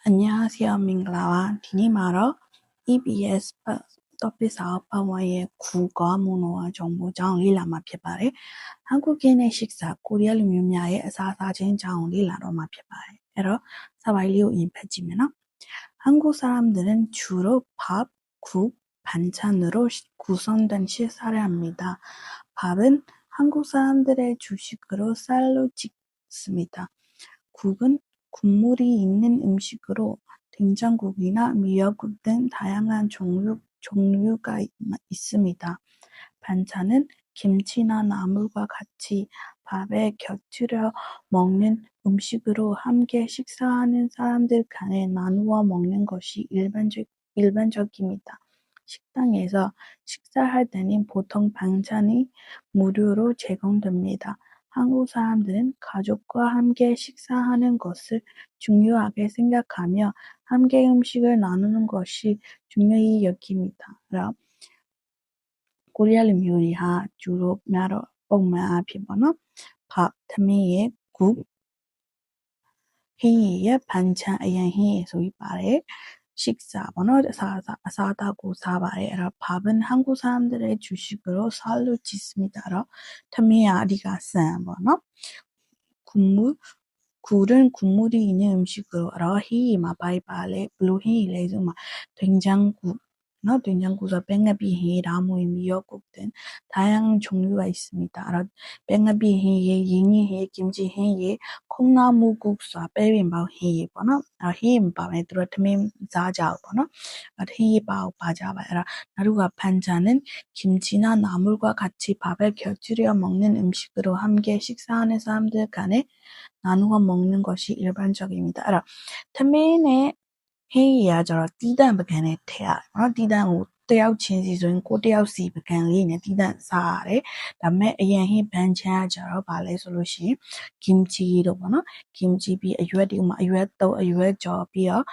안녕하세요, 민글라와 디니마로 EBS topic 사업화와의 국어 문화와 정보 장리라마 피바레 한국인의 식사 코리아 루미야의 사사진 장리라로마 피바레 에러 사바일리오 임페지메나 한국 사람들은 주로 밥, 국, 반찬으로 구성된 식사를 합니다. 밥은 한국 사람들의 주식으로 쌀로 짓습니다. 국은 국물이 있는 음식으로 된장국이나 미역국 등 다양한 종류가 있습니다. 반찬은 김치나 나물과 같이 밥에 곁들여 먹는 음식으로 함께 식사하는 사람들 간에 나누어 먹는 것이 일반적입니다. 식당에서 식사할 때는 보통 반찬이 무료로 제공됩니다. 한국 사람들은 가족과 함께 식사하는 것을 중요하게 생각하며 함께 음식을 나누는 것이 중요히 여깁니다. 코리아는 요리하 주로 나로 뽕마 피버너 밥, 타미의 국, 회의 반찬 아양히 소위 말해 식사 번호 사다고 사바에 밥은 한국 사람들의 주식으로 살로 짓습니다. 타미야 리가 산 번호 굴은 국물이 있는 음식으로 회의 마바이바레 블루히 레즈마 된장국 된장국과 뱅아비회, 라무이, 미역국 등 다양한 종류가 있습니다. 뱅아비회에 잉이회, 김치회에 콩나물국수와 베비인바회에 보나 회인바에 들어트면 자자오 보나 회이바오 바자바라 나루가 반찬은 김치나 나물과 같이 밥에 곁들여 먹는 음식으로 함께 식사하는 사람들 간에 나누어 먹는 것이 일반적입니다. 태면에 회의야 저러 띠단 버간에 태야 띠단တယောက်ချင်းစီဆိုရင်ကိုတယောက်စီပကံလေးနဲ့တီးတန့်စားရတယ်။ဒါပေမဲ့အရင်ဟင်းဘန်းချမ်းကကြတော့ဗာလဲဆိုလို့ရှိရင် kimchi တို့ပေါ့နော်။ kimchi ပြီးအရွက်တွေမှာအရွက်တုပ်အရွက်ကြော်ပြီးတော့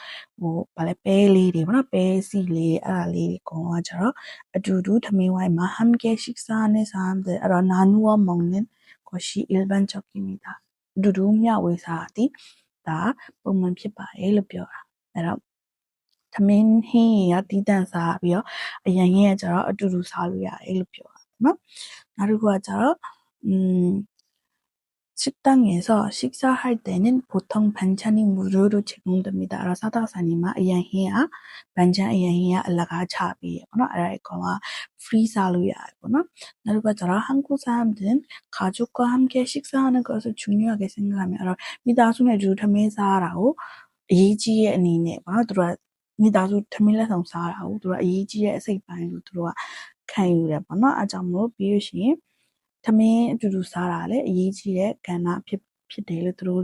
ဗာလဲပဲလေးတွေပေါ့နော်။ပဲစီလေးအဲ့ဒါလေးတွေအကုန်လုံးကကြတော့အတူတူထမင်းဝိုင်းမှာ 함께 식사하는 사람들အဲ့တော့나누어 먹는 것이 일반적입니다. အတူတူမျှဝေစားသည်ဒါပုံမှန်ဖြစ်ပါတယ်လို့ပြောတာ။အဲ့တော့သမင်းဟင်းရတီးတန့်စားပြီးတော့အရင်ဟင်းရကြတော့အတူတူစားလို့ရတယ်လို့ပြောတာနော်နောက်တစ်ခုကကြတော့식당에서 식사할 때는 보통 반찬이 무료로 제공됩니다. 알아 사다사니마 이양해야 반찬 이양해야 알라가 차비에 보나 알아이거와 free 살로야 보나 나루가 저라 한국 사람들은 가족과 함께 식사하는 것을 중요하게 생각하며 알아 미다순에 주tam에사라고 이지의 아니네 보나 들어 미다수 tamil레성 사라고 들어 이지의 세이반로 들어ခံယူရပါတော့အကြောင်းမို့ပြီးလို့ရှိရင်သမင်းအတူတူစားတာလေအရေးကြီးတဲ့ကဏ္ဍဖြစ်တယ်လို့သူတို့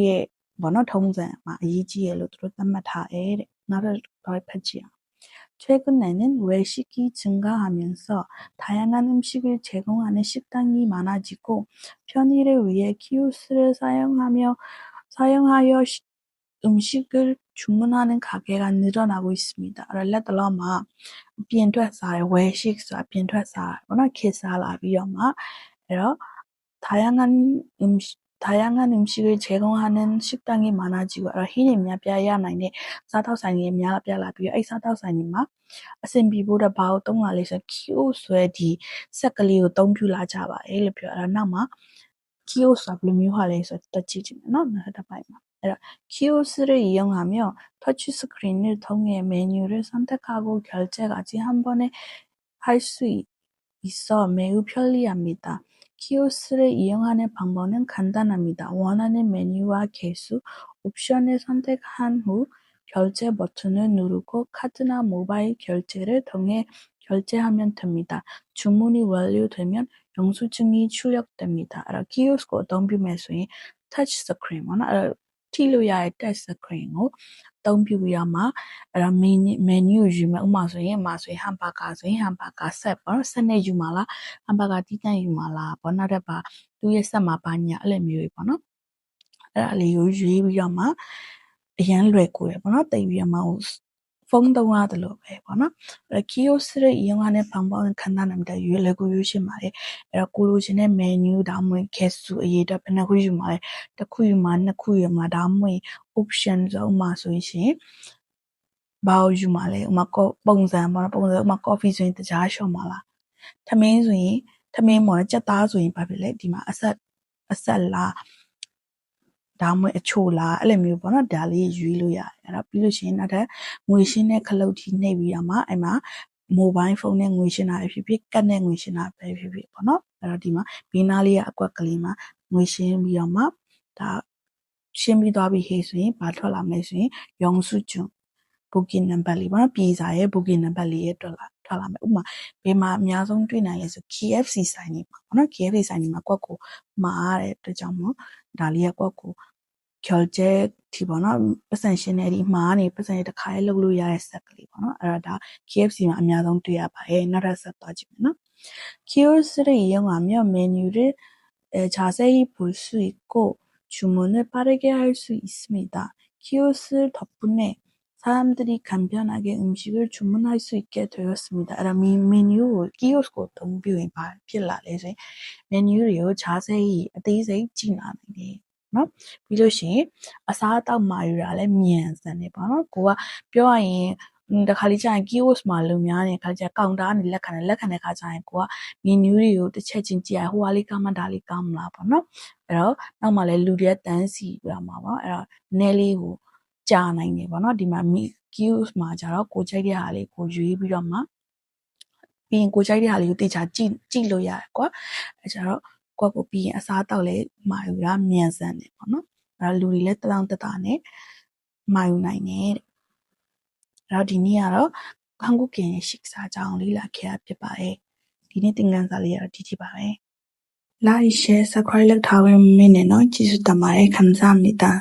ရဲ့ဘောနော်ထုံးစံမှာအရေးကြီးရလို့သူတို့သတ်မှတ်ထားတယ်တဲ့နောက်တော့ဖတ်ကြည့်အောင်최근에는 외식이 증가하면서 다양한 음식을 제공하는 식당이 많아지고 편의를 위해 키오스크를 사용하여 음식을 주문하는 가게가 늘어나고 있습니다. 알라들라마 ပြင်ထွက်စားတယ်ဝယ်ရှိဆိုတာပြင်ထွက်စားတယ်ပေါ့နော်ခေတ်စားလာပြီးတော့မှအဲ့တော့ 다양한 음식을 제공하는 식당이 많아지고 흰이များပြရနိုင်တဲ့စားသောက်ဆိုင်တွေများပြလာပြီးအဲ့စားသောက်ဆိုင်တွေမှာအဆင်ပြေဖို့တော့ဘာလို့တုံးလာလဲဆို kiosk ဆိုတဲ့ဒီဆက်ကလေးကိုတုံးပြလာကြပါတယ်လို့ပြောအဲ့တော့နောက်မှာ kiosk ဆိုတာဘယ်လိုမျိုးဟာလဲဆိုတော့တက်ကြည့်မယ်နော်နောက်တစ်ပိုင်းမှာအဲ့တော့ kiosk를 이용하며 터치 스크린을 통해 메뉴를 선택하고 결제까지 한 번에 할 수 있어 매우 편리합니다. 키오스크를 이용하는 방법은 간단합니다. 원하는 메뉴와 개수, 옵션을 선택한 후 결제 버튼을 누르고 카드나 모바일 결제를 통해 결제하면 됩니다. 주문이 완료되면 영수증이 출력됩니다. 키오스크 어떤 비매수인 터치 스크린, 티로야의 터치 스크린을 အသုံးပြုပြီးတော့မှအဲ့ဒါ menu ယူမယ်ဥပမာဆိုရင်ဟမ်ဘာဂါဆိုရင်ဟမ်ဘာဂါဆက်ပေါ့နော်ဆက်နဲ့ယူမှာလားဟမ်ဘာဂါတီးတန့်ယူမှာလားပေါ့နောက်တစ်ပါသူရဲ့ဆက်မှာပါညာအဲ့လိုမျိုးတွေပေါ့နော်အဲ့ဒါလေးကိုရွေးပြီးတော့မှအရန်လွယ်ကူတယ်ပေါ့နော်တိတ်ပြီးတော့မှ ဖုန်းသုံးရတယ်လို့ပဲပေါ့နော်အဲ့ kiosk 이용하는 방법은 간단합니다. 레고 유심하래. 에라 고르시네 메뉴 다음에 개수 예다 배나 구유마래. 구유마 구유마 다음에 옵션 저마 소이시 바오주마래. 음악 봉산 뭐라 봉산 음악 커피 소인 자셔마라. 타메인 소인 타메인 뭐라 짜다 소인 바빌레 디마 아살라 다음에 초라 알레미오 보나 달리 유일로야အဲ့ပြီးလို့ရှိရင်နောက်ထပ်ငွေရှင်းတဲ့ခလုတ်ထီနှိပ်ပြီးတော့မှအဲ့မှာ mobile phone နဲ့ငွေရှင်းတာဖြစ်ဖြစ်ကတ်နဲ့ငွေရှင်းတာပဲဖြစ်ဖြစ်ပေါ့နော်အဲ့တော့ဒီမှာဘေးနားလေးကအကွက်ကလေးမှာငွေရှင်းပြီးတော့မှဒါရှင်းပြီးသွားပြီဟေးဆိုရင်ဘာထွက်လာမလဲဆိုရင်ရောင်စုကျွန်း booking number လေးပေါ့နော်ပြည်စာရဲ့ booking number လေးရဲ့ထွက်လာမယ်ဥပမာဘယ်မှာအများဆုံးတွေ့နိုင်လဲဆို KFC ဆိုင်နေပါပေါ့နော် KFC ဆိုင်နေမှာကွက်ကိုမှားတဲ့အတွက်ကြောင့်မို့ဒါလေးကကွက်ကို결제ဒီပေါ့နော်ပတ်စံရှင်းနေဒီမှာနေပတ်စံတစ်ခါလေးလုပ်လို့ရတဲ့ဆက်ကလေးပေါ့နော်အဲ့တော့ဒါ KFC မှာအများဆုံးတွေ့ရပါတယ်နောက်ထပ်ဆက်သွားကြည့်မယ်နော် kiosk를 이용하면 메뉴를 자세히 볼 수 있고 주문을 빠르게 할 수 있습니다. 키오스크 덕분에 사람들이 간편하게 음식을 주문할 수 있게 되었습니다.အဲ့ဒါ메뉴 kiosk ကိုသုံးပြီးရင်ဘာဖြစ်လာလဲဆိုရင် menu တွေကို 자세히 အသေးစိတ်ကြည့်လာနိုင်တယ်နော်ပြီးလို့ရှိရင်အစားအသောက်မှာယူတာလည်းမြန်ဆန်တယ်ပေါ့နော်ကိုကပြောရရင်တခါလေးကြာရင် kiosk မှာလုံများနေခါကျကောင်တာကနေလက်ခံတဲ့ခါကျရင်ကိုက menu တွေကိုတစ်ချက်ချင်းကြည့်ရဟိုဟာလေးကောင်းမှဒါလေးကောင်းမလားပေါ့နော်အဲ့တော့နောက်မှလည်းလူတွေတန်းစီပြမှာပေါ့အဲ့တော့နည်းလေးကိုကြာနိုင်တယ်ပေါ့နော်ဒီမှာ kiosk မှာကျတော့ကိုကြိုက်တဲ့ဟာလေးကိုရွေးပြီးတော့မှပြီးရင်ကိုကြိုက်တဲ့ဟာလေးကိုတေချာကြည့်လို့ရတယ်ကွာအဲ့ကျတော့ကွက်ကိုပြီးရင်အစားတောက်လဲမာယူတာမြန်ဆန်တယ်ပေါ့နော်အဲ့လူတွေလည်းတလောင်တတာနဲ့မာယူနိုင်တယ်တဲ့အဲ့တော့ဒီနေ့ကတော့한국인 식사장လေးလာခဲ့ဖြစ်ပါတယ်ဒီနေ့သင်ခန်းစာလေးကတော့ဒီပါပဲ Like, share, subscribe လုပ်ထားဝင်မင်းနဲ့နော်ကျေးဇူးတင်ပါတယ်감사합니다